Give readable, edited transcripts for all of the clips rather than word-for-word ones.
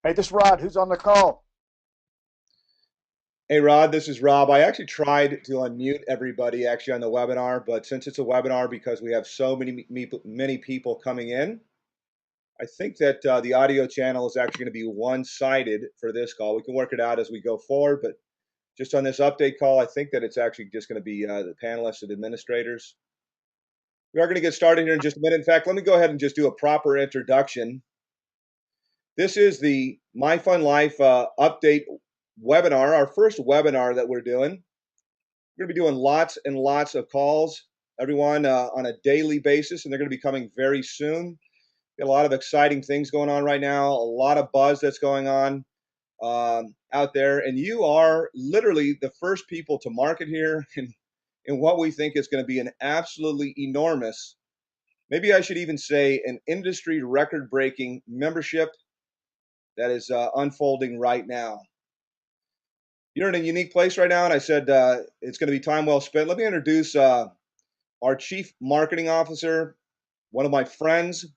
Hey, this is Rod. Who's on the call? Hey Rod, this is Rob. I actually tried to unmute everybody actually on the webinar, but since it's a webinar because we have so many people coming in, I think that the audio channel is actually going to be one-sided for this call. We can work it out as we go forward, but just on this update call, I think that it's actually just going to be the panelists and administrators. We are going to get started here in just a minute. In fact, let me go ahead and just do a proper introduction. This is the MyFunLife update webinar, our first webinar that we're doing. We're going to be doing lots and lots of calls, everyone, on a daily basis, and they're going to be coming very soon. Got a lot of exciting things going on right now, a lot of buzz that's going on out there, and you are literally the first people to market here in what we think is going to be an absolutely enormous, maybe I should even say an industry record-breaking membership that is unfolding right now. You're in a unique place right now, and I said it's going to be time well spent. Let me introduce our Chief Marketing Officer, one of my friends,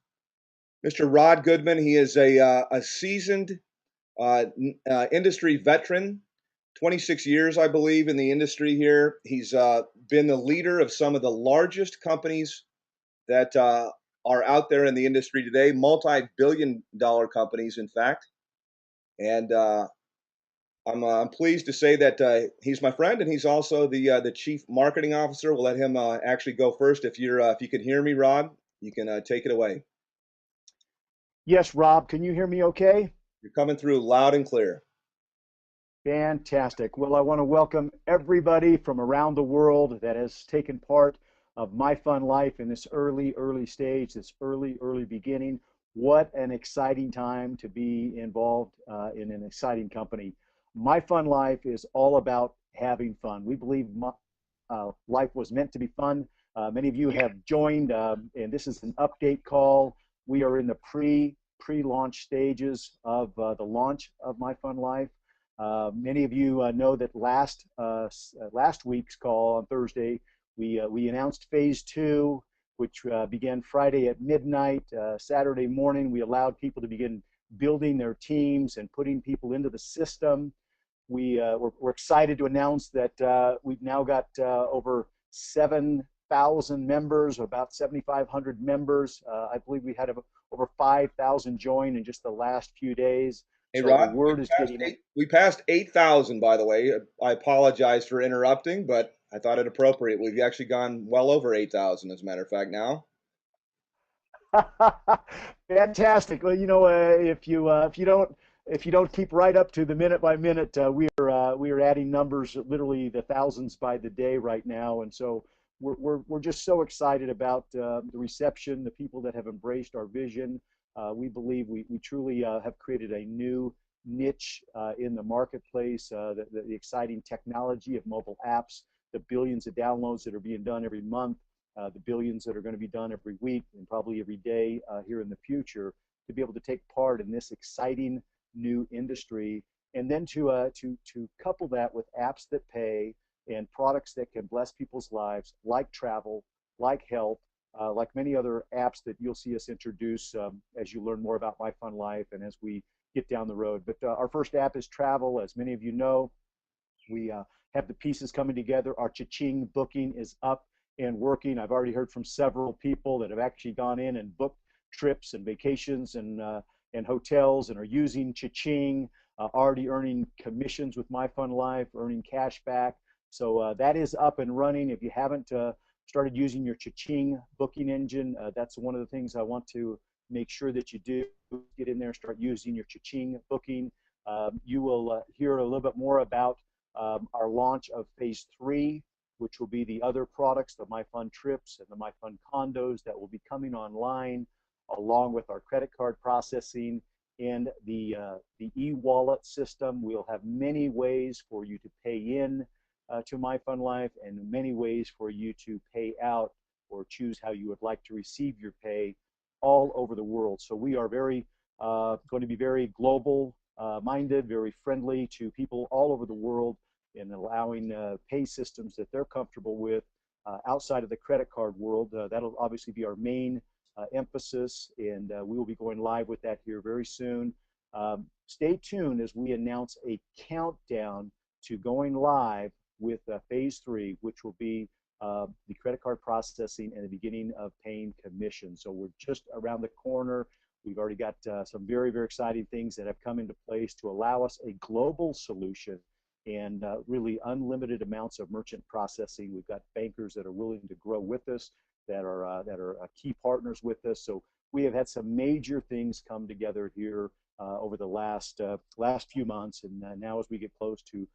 Mr. Rod Goodman. He is a seasoned industry veteran, 26 years, I believe, in the industry here. He's been the leader of some of the largest companies that are out there in the industry today, multi-billion-dollar companies, in fact. And I'm pleased to say that he's my friend, and he's also the chief marketing officer. We'll let him actually go first. If you can hear me, Rod, you can take it away. Yes, Rob. Can you hear me okay? You're coming through loud and clear. Fantastic. Well, I want to welcome everybody from around the world that has taken part of My Fun Life in this early stage, this early beginning. What an exciting time to be involved in an exciting company. My Fun Life is all about having fun. We believe life was meant to be fun. Many of you have joined, and this is an update call. We are in the pre-launch stages of the launch of My Fun Life. Many of you know that last week's call on Thursday, we announced phase two, which began Friday at midnight. Saturday morning, we allowed people to begin building their teams and putting people into the system. We're excited to announce that we've now got over 7,000 members, about 7,500 members. I believe we had over 5,000 join in just the last few days. Hey, So the Rod, word is getting we passed 8,000, by the way. I apologize for interrupting, but I thought it appropriate. We've actually gone well over 8,000, as a matter of fact, now. fantastic. Well, if you don't keep right up to the minute by minute, we are adding numbers, literally the thousands by the day right now, and so we're just so excited about the reception, the people that have embraced our vision. We believe we truly have created a new niche in the marketplace. The exciting technology of mobile apps, the billions of downloads that are being done every month, the billions that are going to be done every week and probably every day here in the future, to be able to take part in this exciting new industry, and then to couple that with apps that pay and products that can bless people's lives, like travel, like health, like many other apps that you'll see us introduce as you learn more about My Fun Life and as we get down the road. But our first app is travel. As many of you know, we have the pieces coming together. Our cha-ching booking is up and working. I've already heard from several people that have actually gone in and booked trips and vacations and hotels and are using cha-ching, already earning commissions with My Fun Life, earning cash back. So that is up and running. If you haven't started using your cha-ching booking engine, that's one of the things I want to make sure that you do. Get in there and start using your cha-ching booking. You will hear a little bit more about our launch of phase three, which will be the other products, the MyFun Trips and the MyFun Condos, that will be coming online, along with our credit card processing and the e-wallet system. We'll have many ways for you to pay in to MyFun Life, and many ways for you to pay out or choose how you would like to receive your pay all over the world. So we are going to be very global minded, very friendly to people all over the world, and allowing pay systems that they're comfortable with outside of the credit card world. That'll obviously be our main emphasis, and we will be going live with that here very soon. Stay tuned as we announce a countdown to going live with phase three, which will be the credit card processing and the beginning of paying commission. So we're just around the corner. We've already got some very, very exciting things that have come into place to allow us a global solution and really unlimited amounts of merchant processing. We've got bankers that are willing to grow with us, that are key partners with us. So we have had some major things come together here over the last few months, and now as we get close to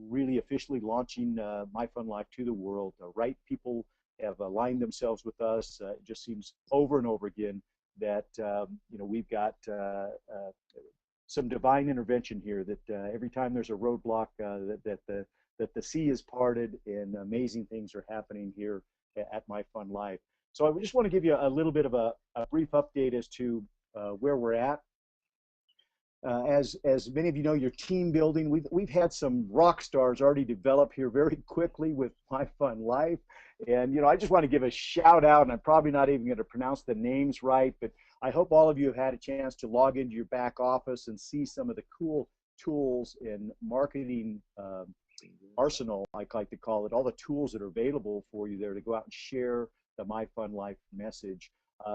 really officially launching MyFunLife to the world, the right people have aligned themselves with us. It just seems over and over again that we've got some divine intervention here. That every time there's a roadblock, that the sea is parted and amazing things are happening here at MyFunLife. So I just want to give you a little bit of a brief update as to where we're at. As many of you know, your team building, we've had some rock stars already develop here very quickly with MyFunLife. And I just want to give a shout out, and I'm probably not even going to pronounce the names right, but I hope all of you have had a chance to log into your back office and see some of the cool tools and marketing arsenal, I like to call it, all the tools that are available for you there to go out and share the MyFunLife message.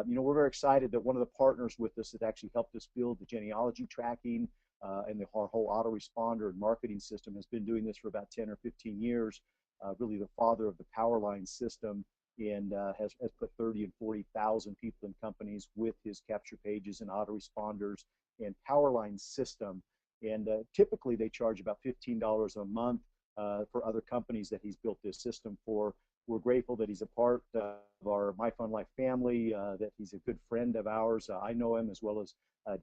We're very excited that one of the partners with us that actually helped us build the genealogy tracking and our whole autoresponder and marketing system has been doing this for about 10 or 15 years, really the father of the Powerline system, and has put 30 and 40,000 people and companies with his capture pages and autoresponders and Powerline system. And typically they charge about $15 a month for other companies that he's built this system for. We're grateful that he's a part of our MyFunLife family, that he's a good friend of ours. I know him as well as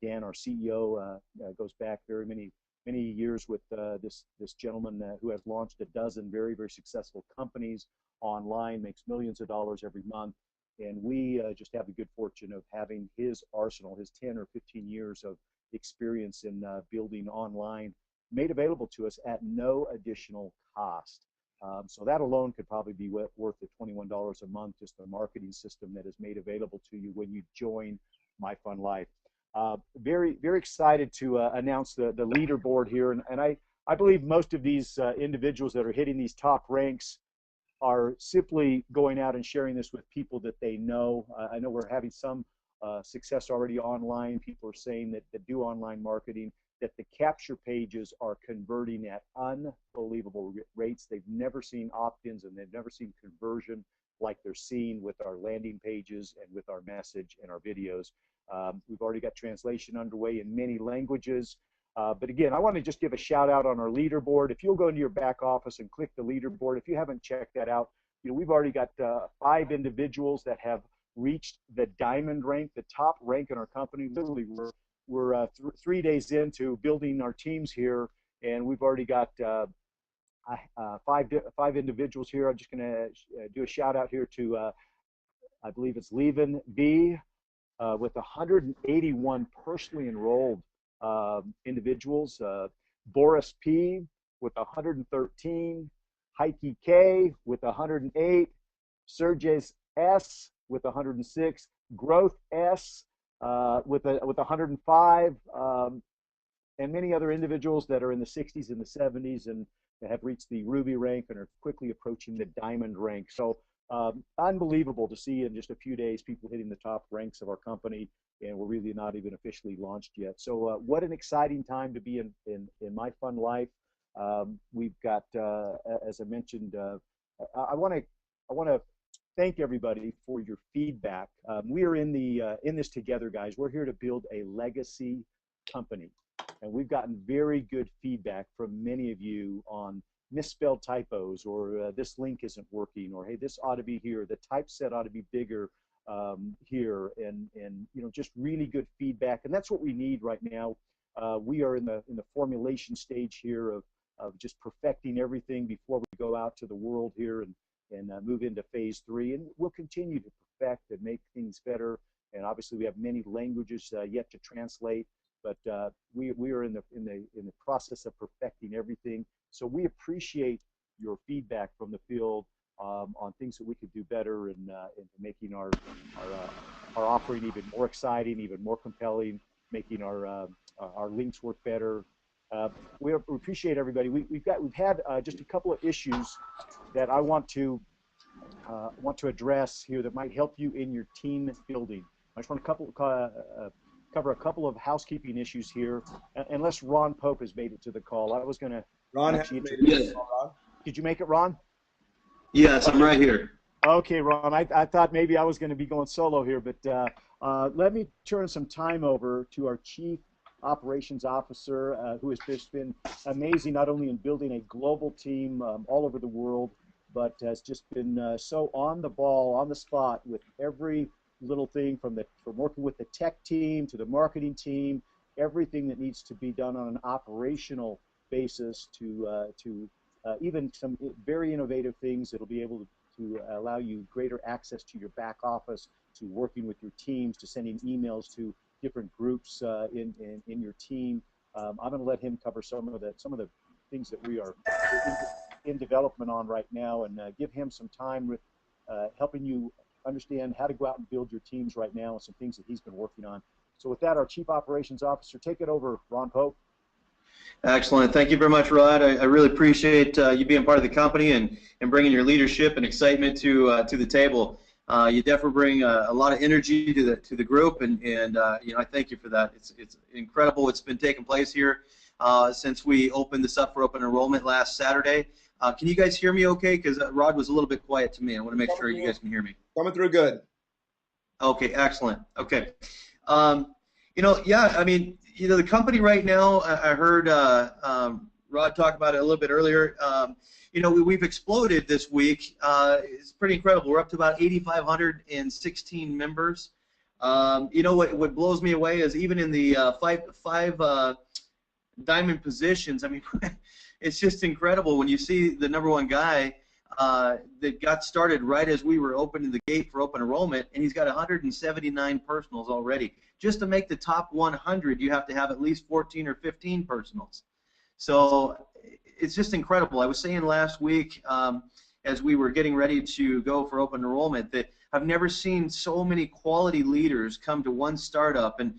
Dan, our CEO, goes back very many years with this gentleman who has launched a dozen very, very successful companies online, makes millions of dollars every month. And we just have the good fortune of having his arsenal, his 10 or 15 years of experience in building online made available to us at no additional cost. So that alone could probably be worth the $21 a month, just the marketing system that is made available to you when you join MyFunLife. Very, very excited to announce the leaderboard here. And I believe most of these individuals that are hitting these top ranks are simply going out and sharing this with people that they know. I know we're having some success already online. People are saying that do online marketing, that the capture pages are converting at unbelievable rates. They've never seen opt-ins and they've never seen conversion like they're seeing with our landing pages and with our message and our videos. We've already got translation underway in many languages. But again, I want to just give a shout out on our leaderboard. If you'll go into your back office and click the leaderboard, if you haven't checked that out, we've already got 5 individuals that have reached the diamond rank, the top rank in our company. Literally, we're 3 days into building our teams here, and we've already got five individuals here. I'm just going to do a shout out here to, I believe it's Levin V, with 181 personally enrolled individuals. Boris P with 113, Heike K with 108, Serges S with 106, Growth S with 105, and many other individuals that are in the 60s and the 70s and have reached the ruby rank and are quickly approaching the diamond rank. So unbelievable to see in just a few days people hitting the top ranks of our company, and we're really not even officially launched yet. So what an exciting time to be in MyFunLife. We've got, as I mentioned, I want to thank everybody for your feedback. We are in this together, guys. We're here to build a legacy company, and we've gotten very good feedback from many of you on misspelled typos, or this link isn't working, or hey, this ought to be here, the typeset ought to be bigger here, and just really good feedback. And that's what we need right now. We are in the formulation stage here of just perfecting everything before we go out to the world here and move into phase 3, and we'll continue to perfect and make things better. And obviously we have many languages yet to translate, but we are in the process of perfecting everything. So we appreciate your feedback from the field on things that we could do better and making our offering even more exciting, even more compelling, making our links work better. We appreciate everybody. We've had just a couple of issues that I want to address here that might help you in your team building. I just want to cover a couple of housekeeping issues here, unless Ron Pope has made it to the call. I was going to Ron has actually made introduce. it. Ron. Did you make it, Ron? Yes, I'm right here. Okay, Ron. I thought maybe I was going to be going solo here, but let me turn some time over to our Chief Operations Officer, who has just been amazing, not only in building a global team all over the world, but has just been so on the ball, on the spot with every little thing from working with the tech team to the marketing team, everything that needs to be done on an operational basis to even some very innovative things that'll be able to allow you greater access to your back office, to working with your teams, to sending emails to different groups in your team. I'm going to let him cover some of the things that we are in development on right now, and give him some time with helping you understand how to go out and build your teams right now, and some things that he's been working on. So with that, our Chief Operations Officer, take it over, Ron Pope. Excellent. Thank you very much, Rod. I really appreciate you being part of the company and bringing your leadership and excitement to the table. You definitely bring a lot of energy to the group, and you know, I thank you for that. It's incredible what's been taking place here since we opened this up for open enrollment last Saturday. Can you guys hear me okay? Because Rod was a little bit quiet to me. I want to make sure you guys can hear me. Coming through good. Okay, excellent. Okay. You know, yeah, I mean, you know, the company right now, I heard Rod talk about it a little bit earlier. You know, we've exploded this week. It's pretty incredible. We're up to about 8,516 members. You know, what blows me away is even in the five diamond positions, I mean, it's just incredible when you see the #1 guy that got started right as we were opening the gate for open enrollment, and he's got 179 personals already. Just to make the top 100, you have to have at least 14 or 15 personals. So it's just incredible. I was saying last week as we were getting ready to go for open enrollment that I've never seen so many quality leaders come to one startup, and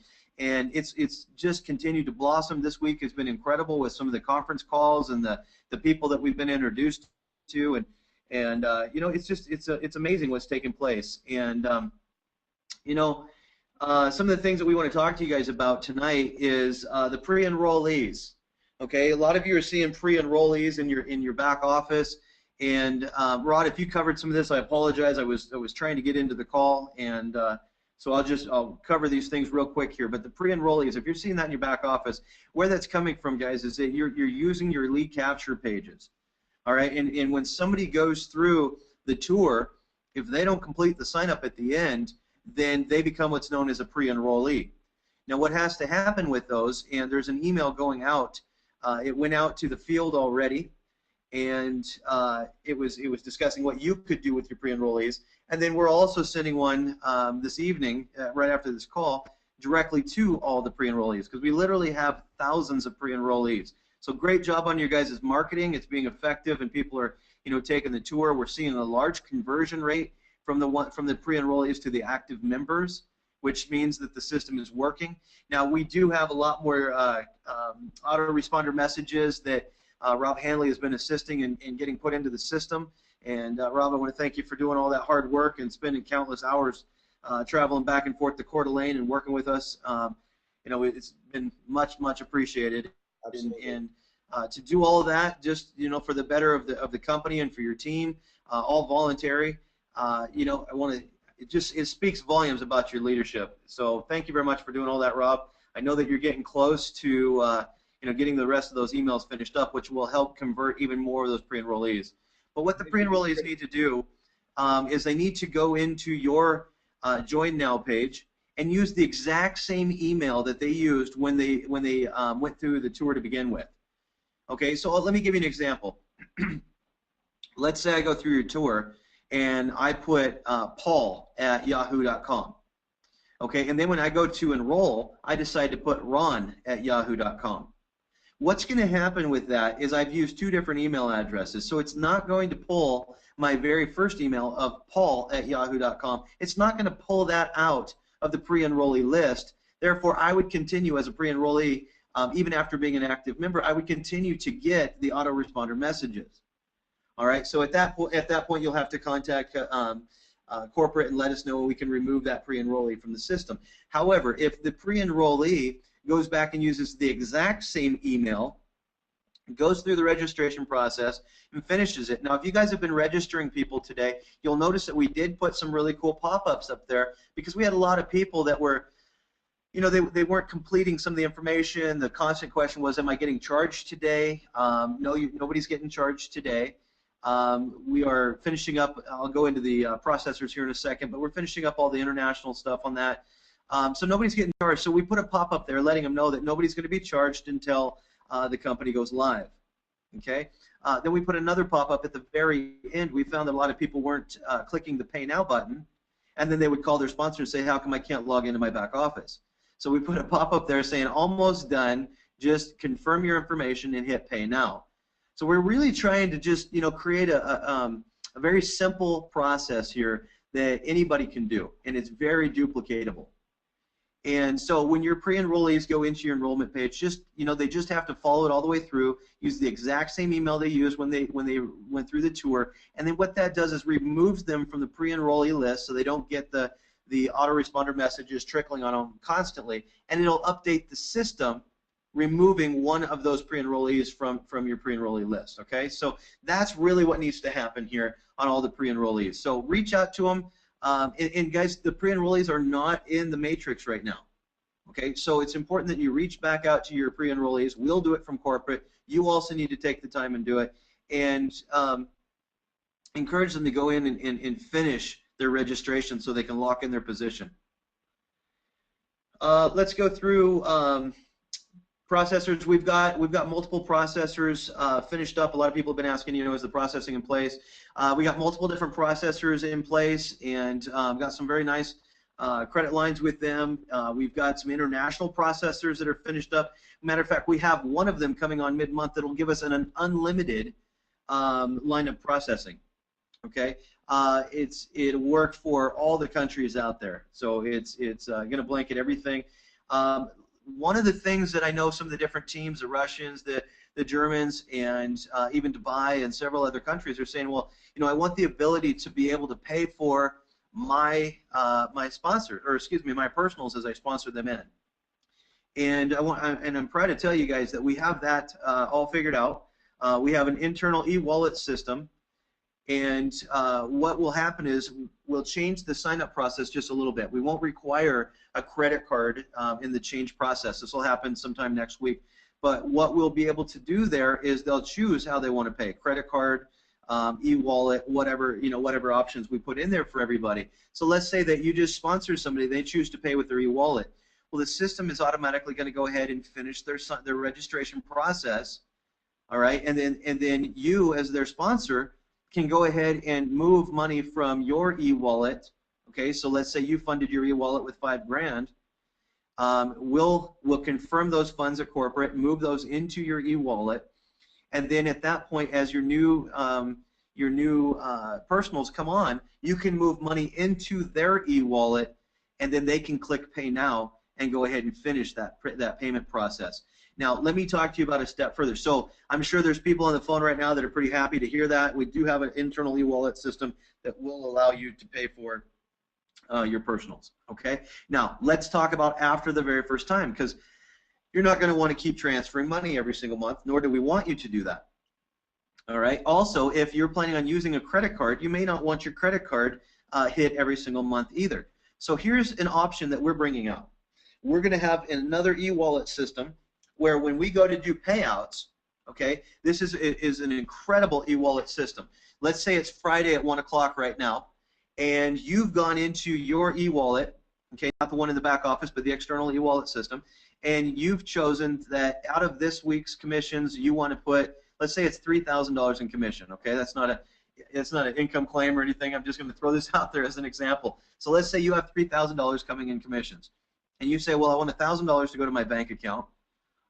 it's just continued to blossom. This week has been incredible with some of the conference calls and the people that we've been introduced to, and you know, it's amazing what's taking place. And you know, some of the things that we want to talk to you guys about tonight is the pre-enrollees. Okay, a lot of you are seeing pre-enrollees in your back office, and Rod, if you covered some of this, I apologize. I was trying to get into the call, and so I'll cover these things real quick here. But the pre-enrollees, if you're seeing that in your back office, where that's coming from, guys, is that you're using your lead capture pages. All right, and when somebody goes through the tour, if they don't complete the sign up at the end, then they become what's known as a pre-enrollee. Now, what has to happen with those, and there's an email going out, it went out to the field already, and it was discussing what you could do with your pre-enrollees, and then we're also sending one this evening, right after this call, directly to all the pre-enrollees, because we literally have thousands of pre-enrollees. So great job on your guys' marketing. It's being effective, and people are, you know, taking the tour. We're seeing a large conversion rate from the pre-enrollees to the active members, which means that the system is working. Now, we do have a lot more autoresponder messages that Rob Hanley has been assisting in getting put into the system. And Rob, I want to thank you for doing all that hard work and spending countless hours traveling back and forth to Coeur d'Alene and working with us. You know, it's been much, much appreciated. And to do all of that, just, you know, for the better of the company and for your team, all voluntary. You know, I want to. It speaks volumes about your leadership. So thank you very much for doing all that, Rob. I know that you're getting close to you know, getting the rest of those emails finished up, which will help convert even more of those pre-enrollees. But what the pre-enrollees need to do is they need to go into your Join Now page and use the exact same email that they used when they went through the tour to begin with. Okay, so let me give you an example. Let's say I go through your tour and I put paul@yahoo.com. Okay, and then when I go to enroll, I decide to put ron@yahoo.com. What's going to happen with that is I've used two different email addresses, so it's not going to pull my very first email of paul@yahoo.com. It's not going to pull that out of the pre-enrollee list Therefore, I would continue as a pre-enrollee, even after being an active member, I would continue to get the autoresponder messages. All right, so at that point, you'll have to contact corporate and let us know, and we can remove that pre-enrollee from the system. However, if the pre-enrollee goes back and uses the exact same email, goes through the registration process and finishes it. Now, if you guys have been registering people today, you'll notice that we did put some really cool pop-ups up there because we had a lot of people that were, you know, they weren't completing some of the information. The constant question was, am I getting charged today? No, nobody's getting charged today. We are finishing up, I'll go into the processors here in a second, but we're finishing up all the international stuff on that. So nobody's getting charged. So we put a pop-up there letting them know that nobody's going to be charged until the company goes live. Okay. Then we put another pop-up at the very end. We found that a lot of people weren't clicking the Pay Now button, and then they would call their sponsor and say, how come I can't log into my back office? So we put a pop-up there saying, almost done, just confirm your information and hit Pay Now. So we're really trying to just, you know, create a very simple process here that anybody can do, and it's very duplicatable. And so when your pre-enrollees go into your enrollment page, just, you know, they just have to follow it all the way through, use the exact same email they used when they went through the tour, and then what that does is removes them from the pre-enrollee list so they don't get the autoresponder messages trickling on them constantly, and it'll update the system, removing one of those pre-enrollees from your pre-enrollee list. Okay, so that's really what needs to happen here on all the pre-enrollees. So reach out to them. And guys, the pre-enrollees are not in the matrix right now. Okay, so it's important that you reach back out to your pre-enrollees. We'll do it from corporate. You also need to take the time and do it, and encourage them to go in and finish their registration so they can lock in their position. Let's go through processors. We've got multiple processors finished up. A lot of people have been asking, you know, is the processing in place? We got multiple different processors in place, and got some very nice credit lines with them. We've got some international processors that are finished up. Matter of fact, we have one of them coming on mid-month that will give us an unlimited line of processing. Okay, it'll work for all the countries out there, so it's going to blanket everything. One of the things that I know some of the different teams, the Russians, the Germans, and even Dubai and several other countries are saying, well, you know, I want the ability to be able to pay for my my sponsor, or excuse me, my personals as I sponsor them in. And I'm proud to tell you guys that we have that all figured out. We have an internal e-wallet system, and what will happen is we'll change the sign-up process just a little bit. We won't require a credit card in the change process. This will happen sometime next week. But what we'll be able to do there is they'll choose how they want to pay: credit card, e-wallet, whatever, you know, whatever options we put in there for everybody. So let's say that you just sponsor somebody, they choose to pay with their e-wallet. Well, the system is automatically going to go ahead and finish their registration process. All right, and then you, as their sponsor, can go ahead and move money from your e-wallet. Okay, so let's say you funded your e-wallet with $5 grand. We'll confirm those funds at corporate, move those into your e-wallet, and then at that point, as your new personals come on, you can move money into their e-wallet, and then they can click Pay Now and go ahead and finish that payment process. Now, let me talk to you about a step further. So I'm sure there's people on the phone right now that are pretty happy to hear that. We do have an internal e-wallet system that will allow you to pay for your personals. Okay. Now, let's talk about after the very first time, because you're not going to want to keep transferring money every single month, nor do we want you to do that. All right. Also, if you're planning on using a credit card, you may not want your credit card hit every single month either. So here's an option that we're bringing out. We're going to have another e-wallet system where when we go to do payouts, okay, this is an incredible e-wallet system. Let's say it's Friday at 1 o'clock right now, and you've gone into your e-wallet, okay, not the one in the back office, but the external e-wallet system, and you've chosen that out of this week's commissions, you want to put, let's say it's $3,000 in commission, okay? That's not an income claim or anything. I'm just going to throw this out there as an example. So let's say you have $3,000 coming in commissions, and you say, well, I want $1,000 to go to my bank account.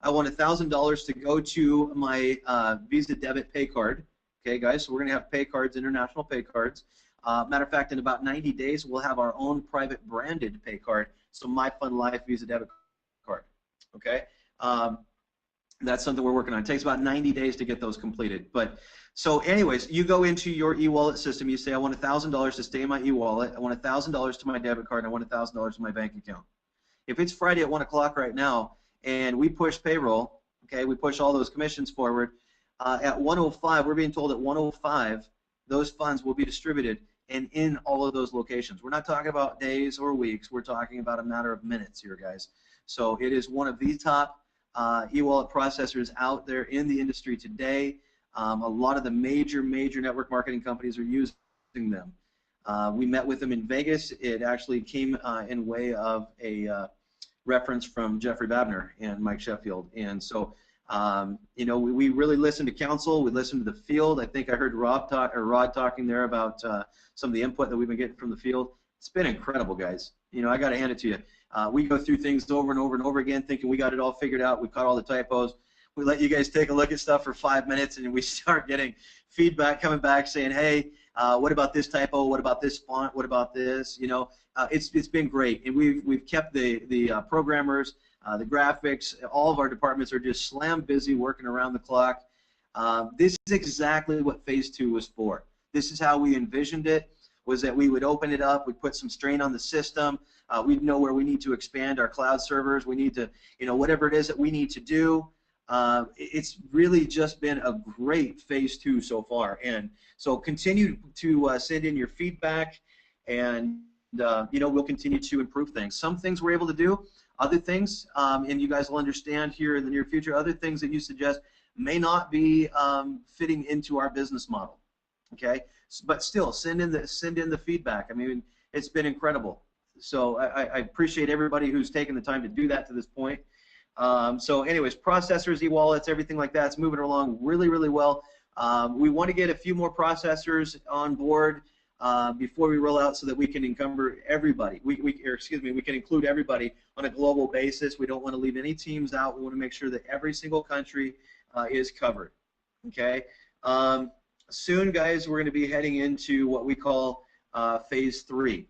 I want $1,000 to go to my Visa debit pay card. Okay, guys, so we're going to have pay cards, international pay cards. Matter of fact, in about 90 days, we'll have our own private branded pay card. So MyFunLife Visa debit Okay. That's something we're working on. It takes about 90 days to get those completed. But so anyways, you go into your e-wallet system, you say, I want $1,000 to stay in my e-wallet, I want $1,000 to my debit card, and I want $1,000 to my bank account. If it's Friday at 1 o'clock right now and we push payroll, okay, we push all those commissions forward, at 1:05, we're being told at 1:05 those funds will be distributed and in all of those locations. We're not talking about days or weeks, we're talking about a matter of minutes here, guys. So it is one of the top e-wallet processors out there in the industry today. A lot of the major network marketing companies are using them. We met with them in Vegas. It actually came in way of a reference from Jeffrey Babner and Mike Sheffield. And so, you know, we really listened to counsel. We listened to the field. I think I heard Rod talking there about some of the input that we've been getting from the field. It's been incredible, guys. You know, I got to hand it to you. We go through things over and over and over again, thinking we got it all figured out. We caught all the typos. We let you guys take a look at stuff for 5 minutes, and we start getting feedback coming back saying, hey, what about this typo? What about this font? What about this? You know, it's been great, and we've kept the programmers, the graphics, all of our departments are just slam busy working around the clock. This is exactly what Phase 2 was for. This is how we envisioned it, was that we would open it up, we'd put some strain on the system, we'd know where we need to expand our cloud servers, we need to, you know, whatever it is that we need to do. It's really just been a great Phase 2 so far, and so continue to send in your feedback, and you know, we'll continue to improve things. Some things we're able to do, other things, and you guys will understand here in the near future, other things that you suggest may not be fitting into our business model. Okay, but still send in the feedback. I mean, it's been incredible. So I appreciate everybody who's taken the time to do that to this point. So anyways, processors, e-wallets, everything like that's moving along really well. We want to get a few more processors on board before we roll out, so that we can encumber everybody. We can include everybody on a global basis. We don't want to leave any teams out. We want to make sure that every single country is covered. Okay. Soon, guys, we're going to be heading into what we call Phase 3.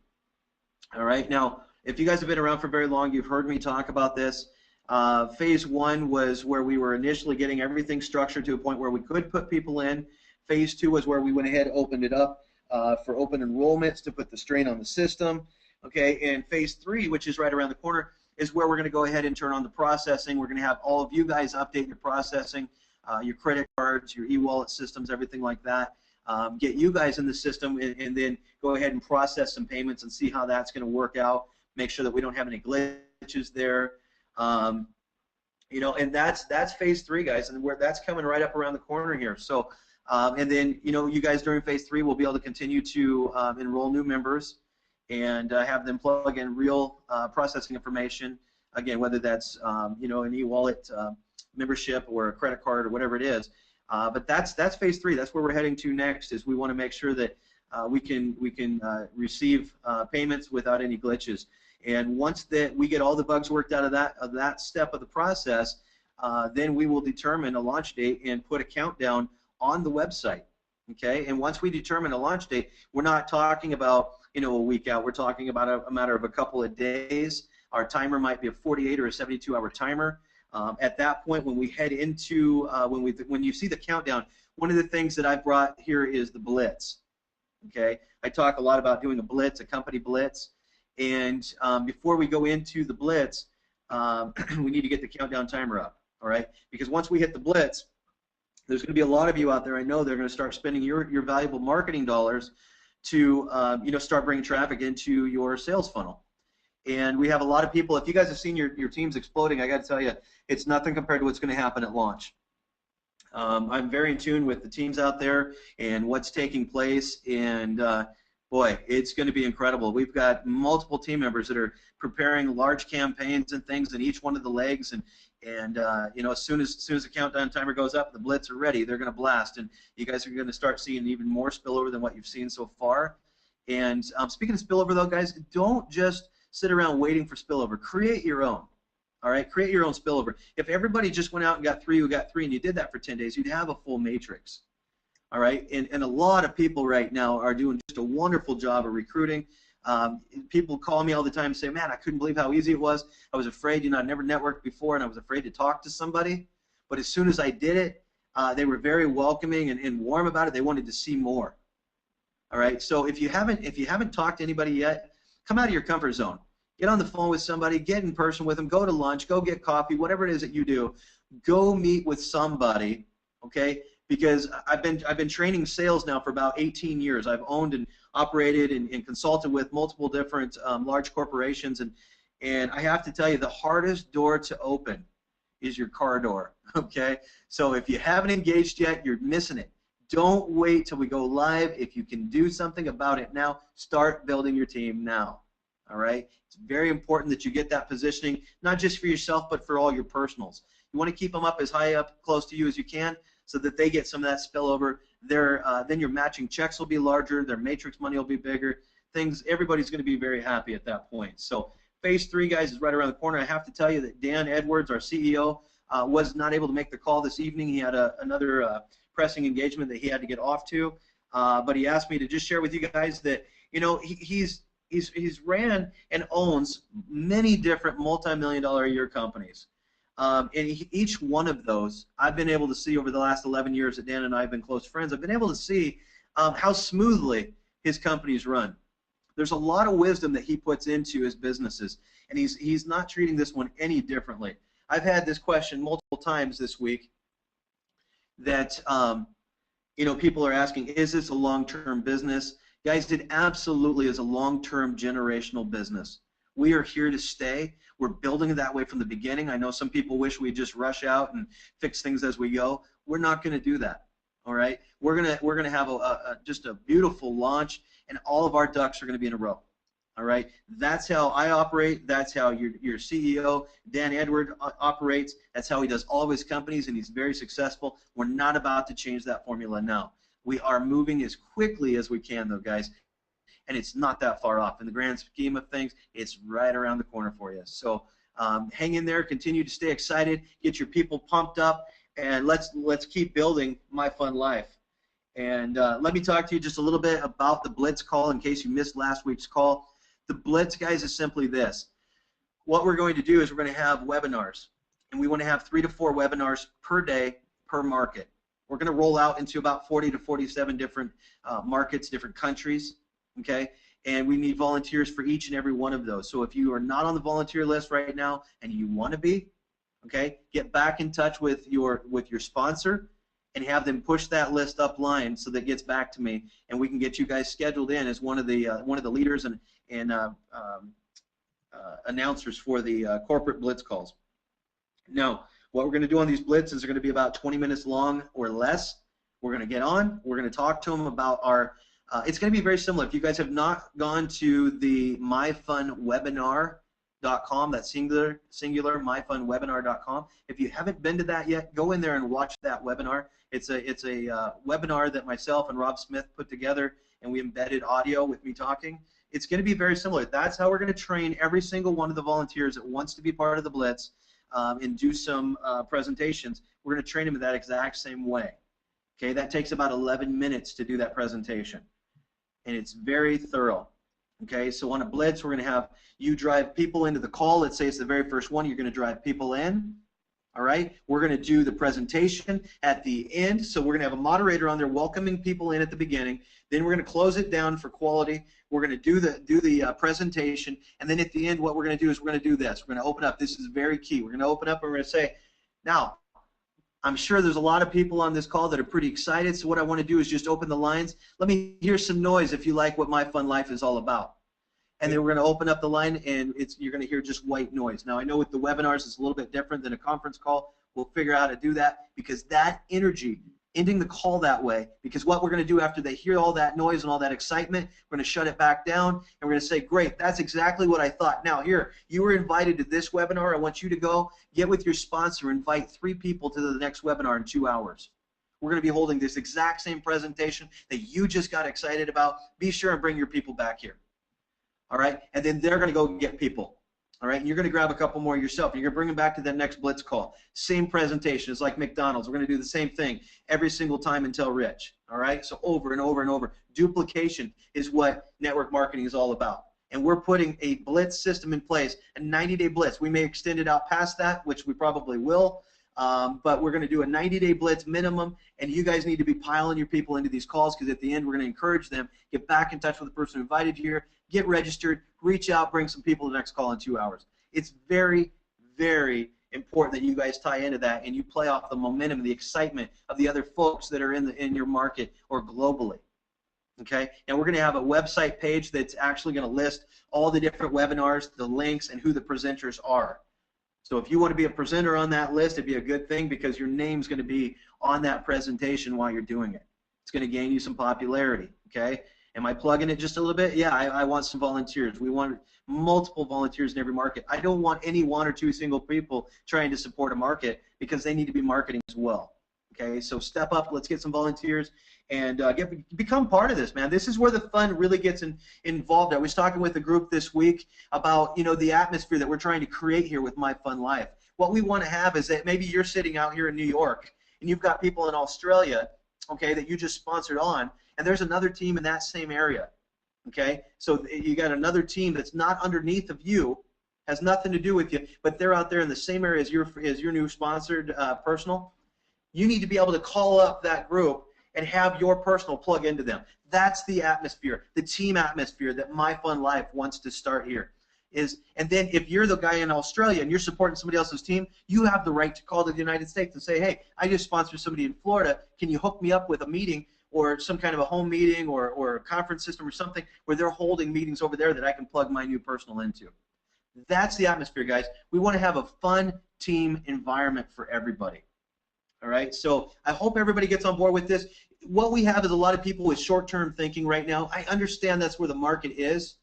All right. Now, if you guys have been around for very long, you've heard me talk about this. Phase 1 was where we were initially getting everything structured to a point where we could put people in. Phase 2 was where we went ahead and opened it up for open enrollments to put the strain on the system. Okay. And Phase 3, which is right around the corner, is where we're going to go ahead and turn on the processing. We're going to have all of you guys update your processing. Your credit cards, your e-wallet systems, everything like that. Get you guys in the system, and then go ahead and process some payments and see how that's going to work out. Make sure that we don't have any glitches there. You know, and that's Phase 3, guys, and that's coming right up around the corner here. So, and then, you know, you guys during Phase 3 will be able to continue to enroll new members and have them plug in real processing information. Again, whether that's you know, an e-wallet membership or a credit card or whatever it is, but that's Phase 3. That's where we're heading to next. Is we want to make sure that we can receive payments without any glitches. And once that we get all the bugs worked out of that step of the process, then we will determine a launch date and put a countdown on the website. Okay. And once we determine a launch date, we're not talking about, you know, a week out. We're talking about a matter of a couple of days. Our timer might be a 48 or a 72-hour timer. At that point, when we head into when you see the countdown, one of the things that I brought here is the blitz. Okay, I talk a lot about doing a blitz, a company blitz, and before we go into the blitz, we need to get the countdown timer up. All right, because once we hit the blitz, there's going to be a lot of you out there. I know they're going to start spending your valuable marketing dollars to you know, start bringing traffic into your sales funnel. And we have a lot of people. If you guys have seen your teams exploding, I got to tell you, it's nothing compared to what's going to happen at launch. I'm very in tune with the teams out there and what's taking place, and boy, it's going to be incredible. We've got multiple team members that are preparing large campaigns and things in each one of the legs, and you know, as soon as the countdown timer goes up, the blitz are ready. They're going to blast, and you guys are going to start seeing even more spillover than what you've seen so far. And speaking of spillover, though, guys, don't just sit around waiting for spillover. Create your own. All right, create your own spillover. If everybody just went out and got three, and you did that for 10 days, you'd have a full matrix. All right, and a lot of people right now are doing just a wonderful job of recruiting. People call me all the time and say, man, I couldn't believe how easy it was. I was afraid, you know, I'd never networked before, and I was afraid to talk to somebody. But as soon as I did it, they were very welcoming and warm about it. They wanted to see more. All right. So if you haven't talked to anybody yet, come out of your comfort zone. Get on the phone with somebody. Get in person with them. Go to lunch. Go get coffee. Whatever it is that you do, go meet with somebody. Okay. Because I've been training sales now for about 18 years. I've owned and operated and consulted with multiple different large corporations, and I have to tell you, the hardest door to open is your car door. Okay. So if you haven't engaged yet, you're missing it. Don't wait till we go live. If you can do something about it now, start building your team now. All right? It's very important that you get that positioning, not just for yourself, but for all your personals. You want to keep them up as high up close to you as you can so that they get some of that spillover. Then your matching checks will be larger. Their matrix money will be bigger. Everybody's going to be very happy at that point. So phase 3, guys, is right around the corner. I have to tell you that Dan Edwards, our CEO, was not able to make the call this evening. He had another pressing engagement that he had to get off to, but he asked me to just share with you guys that, you know, he's ran and owns many different multi-million-dollar a year companies, and each one of those I've been able to see over the last 11 years that Dan and I have been close friends. I've been able to see how smoothly his companies run. There's a lot of wisdom that he puts into his businesses, and he's not treating this one any differently. I've had this question multiple times this week that you know, people are asking, is this a long-term business? Guys, it absolutely is a long-term generational business. We are here to stay. We're building it that way from the beginning. I know some people wish we'd just rush out and fix things as we go. We're not going to do that. All right, we're gonna have just a beautiful launch, and all of our ducks are going to be in a row. All right, that's how I operate. That's how your CEO, Dan Edward, operates. That's how he does all of his companies, and he's very successful. We're not about to change that formula now. We are moving as quickly as we can, though, guys, and it's not that far off. In the grand scheme of things, it's right around the corner for you. So hang in there, continue to stay excited, get your people pumped up, and let's keep building My Fun Life. And let me talk to you just a little bit about the Blitz call in case you missed last week's call. The Blitz, guys, is simply this. What we're going to do is we're going to have webinars, and we want to have 3 to 4 webinars per day per market. We're going to roll out into about 40 to 47 different markets, different countries, okay? And we need volunteers for each and every one of those. So if you are not on the volunteer list right now and you want to be, okay, get back in touch with your sponsor and have them push that list up line so that it gets back to me, and we can get you guys scheduled in as one of the leaders and announcers for the corporate Blitz calls. Now, what we're going to do on these Blitzes are going to be about 20 minutes long or less. We're going to get on. We're going to talk to them about our. It's going to be very similar. If you guys have not gone to the MyFunWebinar.com, that's singular, MyFunWebinar.com. If you haven't been to that yet, go in there and watch that webinar. It's a webinar that myself and Rob Smith put together, and we embedded audio with me talking. It's going to be very similar. That's how we're going to train every single one of the volunteers that wants to be part of the Blitz and do some presentations. We're going to train them in that exact same way. Okay, that takes about 11 minutes to do that presentation, and it's very thorough. Okay, so on a Blitz, we're going to have you drive people into the call. Let's say it's the very first one. You're going to drive people in. All right, we're going to do the presentation at the end. So we're going to have a moderator on there welcoming people in at the beginning. Then we're going to close it down for quality. We're going to do the presentation, and then at the end, what we're going to do is we're going to do this. We're going to open up. This is very key. We're going to open up and we're going to say, now, I'm sure there's a lot of people on this call that are pretty excited. So what I want to do is just open the lines. Let me hear some noise if you like what My Fun Life is all about. And then we're going to open up the line, and you're going to hear just white noise. Now, I know with the webinars, it's a little bit different than a conference call. We'll figure out how to do that, because that energy, ending the call that way, because what we're going to do after they hear all that noise and all that excitement, we're going to shut it back down, and we're going to say, great, that's exactly what I thought. Now, here, you were invited to this webinar. I want you to go get with your sponsor, invite 3 people to the next webinar in 2 hours. We're going to be holding this exact same presentation that you just got excited about. Be sure and bring your people back here. All right, and then they're going to go get people. All right, and you're going to grab a couple more yourself. You're going to bring them back to that next Blitz call. Same presentation. It's like McDonald's. We're going to do the same thing every single time until rich. All right, so over and over and over. Duplication is what network marketing is all about. and we're putting a blitz system in place, a 90-day blitz. We may extend it out past that, which we probably will, but we're going to do a 90-day blitz minimum, and you guys need to be piling your people into these calls, because at the end we're going to encourage them, get back in touch with the person who invited you here, get registered, reach out, bring some people to the next call in 2 hours. It's very, very important that you guys tie into that and you play off the momentum, the excitement of the other folks that are in your market or globally. Okay, and we're going to have a website page that's actually going to list all the different webinars, the links, and who the presenters are. So if you want to be a presenter on that list, it'd be a good thing, because your name's going to be on that presentation while you're doing it. It's going to gain you some popularity. Okay, am I plugging it just a little bit? Yeah, I want some volunteers. We want multiple volunteers in every market. I don't want any one or two single people trying to support a market, because they need to be marketing as well. Okay, so step up. Let's get some volunteers and become part of this, man. This is where the fun really gets involved. I was talking with a group this week about, you know, the atmosphere that we're trying to create here with My Fun Life. What we want to have is that maybe you're sitting out here in New York and you've got people in Australia, okay, that you just sponsored on, and there's another team in that same area. Okay, so you got another team that's not underneath of you, has nothing to do with you, but they're out there in the same area as your new sponsored personal. You need to be able to call up that group and have your personal plug into them. That's the atmosphere, the team atmosphere that My Fun Life wants to start here. And then if you're the guy in Australia and you're supporting somebody else's team, you have the right to call to the United States and say, hey, I just sponsored somebody in Florida. Can you hook me up with a meeting or some kind of a home meeting or a conference system or something where they're holding meetings over there that I can plug my new personal into? That's the atmosphere, guys. We want to have a fun team environment for everybody. All right, so I hope everybody gets on board with this. What we have is a lot of people with short-term thinking right now. I understand that's where the market is,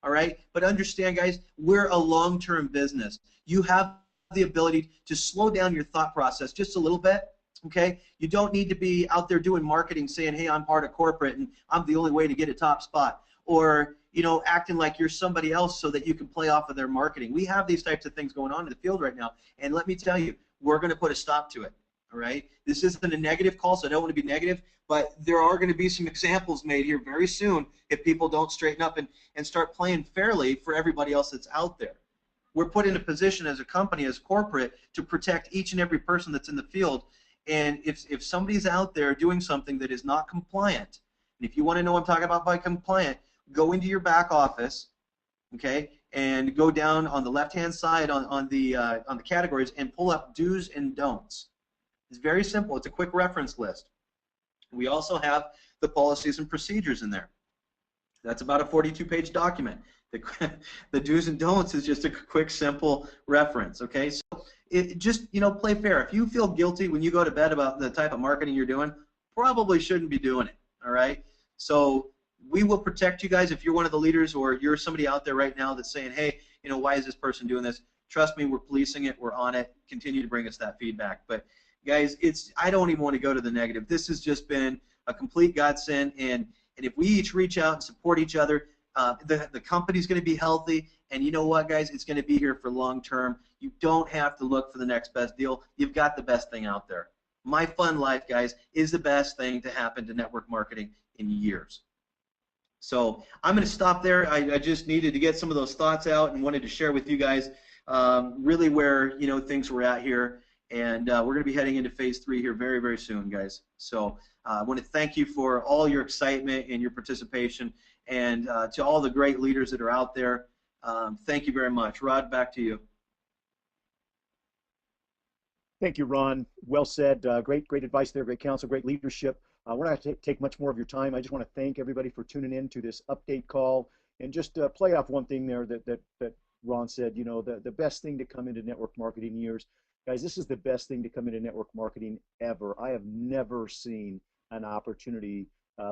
all right? But understand, guys, we're a long-term business. You have the ability to slow down your thought process just a little bit, okay? You don't need to be out there doing marketing saying, hey, I'm part of corporate and I'm the only way to get a top spot, or, you know, acting like you're somebody else so that you can play off of their marketing. We have these types of things going on in the field right now, and let me tell you, we're going to put a stop to it. All right, this isn't a negative call, so I don't want to be negative, but there are going to be some examples made here very soon if people don't straighten up and start playing fairly for everybody else that's out there. We're put in a position as a company, as corporate, to protect each and every person that's in the field, and if somebody's out there doing something that is not compliant, and if you want to know what I'm talking about by compliant, go into your back office, okay, and go down on the left-hand side on the categories and pull up do's and don'ts. It's very simple. It's a quick reference list. We also have the policies and procedures in there. That's about a 42-page document. The do's and don'ts is just a quick, simple reference. Okay, so it just, you know, play fair. If you feel guilty when you go to bed about the type of marketing you're doing, probably shouldn't be doing it. All right. So we will protect you guys if you're one of the leaders or you're somebody out there right now that's saying, hey, you know, why is this person doing this? Trust me, we're policing it. We're on it. Continue to bring us that feedback. But guys, I don't even want to go to the negative. This has just been a complete godsend, and if we each reach out and support each other, the company's going to be healthy, and you know what, guys, it's going to be here for long term. You don't have to look for the next best deal. You've got the best thing out there. My Fun Life, guys, is the best thing to happen to network marketing in years. So I'm going to stop there. I just needed to get some of those thoughts out and wanted to share with you guys really where, you know, things were at here. And we're going to be heading into phase 3 here very, very soon, guys. So I want to thank you for all your excitement and your participation, and to all the great leaders that are out there. Thank you very much. Rod, back to you. Thank you, Ron. Well said. Great advice there, great counsel, great leadership. We're not going to take much more of your time. I just want to thank everybody for tuning in to this update call, and just play off one thing there that Ron said. You know, the best thing to come into network marketing years. Guys, this is the best thing to come into network marketing ever. I have never seen an opportunity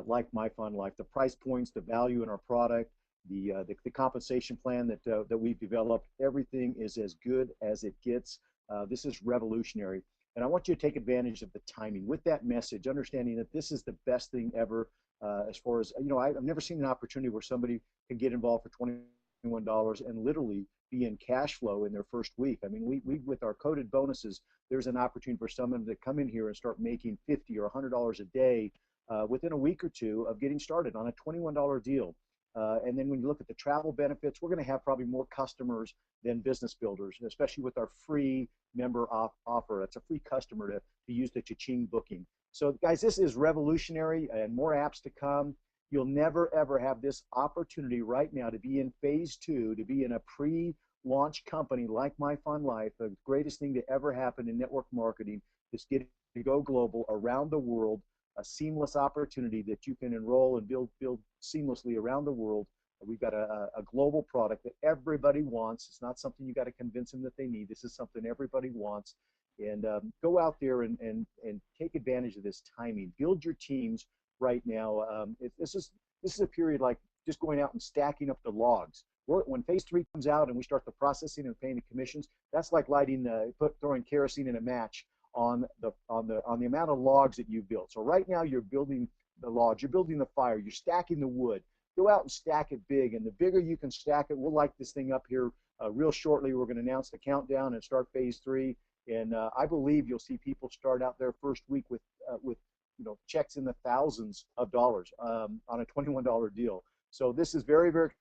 like My Fun Life. The price points, the value in our product, the compensation plan that we've developed, everything is as good as it gets. This is revolutionary. And I want you to take advantage of the timing with that message, understanding that this is the best thing ever as far as, you know, I've never seen an opportunity where somebody can get involved for $21 and literally be in cash flow in their first week. I mean, we with our coded bonuses, there's an opportunity for someone to come in here and start making $50 or $100 a day within a week or two of getting started on a $21 deal. And then when you look at the travel benefits, we're going to have probably more customers than business builders, especially with our free member offer. It's a free customer to use the Cha-Ching booking. So guys, this is revolutionary and more apps to come. You'll never ever have this opportunity right now to be in phase 2, to be in a pre-launch company like MyFunLife. The greatest thing to ever happen in network marketing is getting to go global around the world, a seamless opportunity that you can enroll and build seamlessly around the world. We've got a global product that everybody wants. It's not something you got to convince them that they need. This is something everybody wants. And go out there and take advantage of this timing. Build your teams right now. This is a period like just going out and stacking up the logs. When phase 3 comes out and we start the processing and paying the commissions, that's like throwing kerosene in a match on the amount of logs that you've built. So right now you're building the logs, you're building the fire, you're stacking the wood. Go out and stack it big, and the bigger you can stack it, we'll light this thing up here real shortly. We're going to announce the countdown and start phase 3. And I believe you'll see people start out their first week with checks in the thousands of dollars on a $21 deal. So this is very, very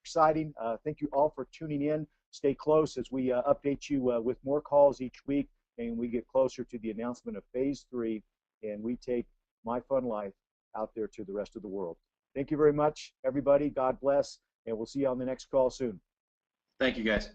exciting. Thank you all for tuning in. Stay close as we update you with more calls each week, and we get closer to the announcement of phase 3, and we take MyFunLife out there to the rest of the world. Thank you very much, everybody. God bless, and we'll see you on the next call soon. Thank you, guys.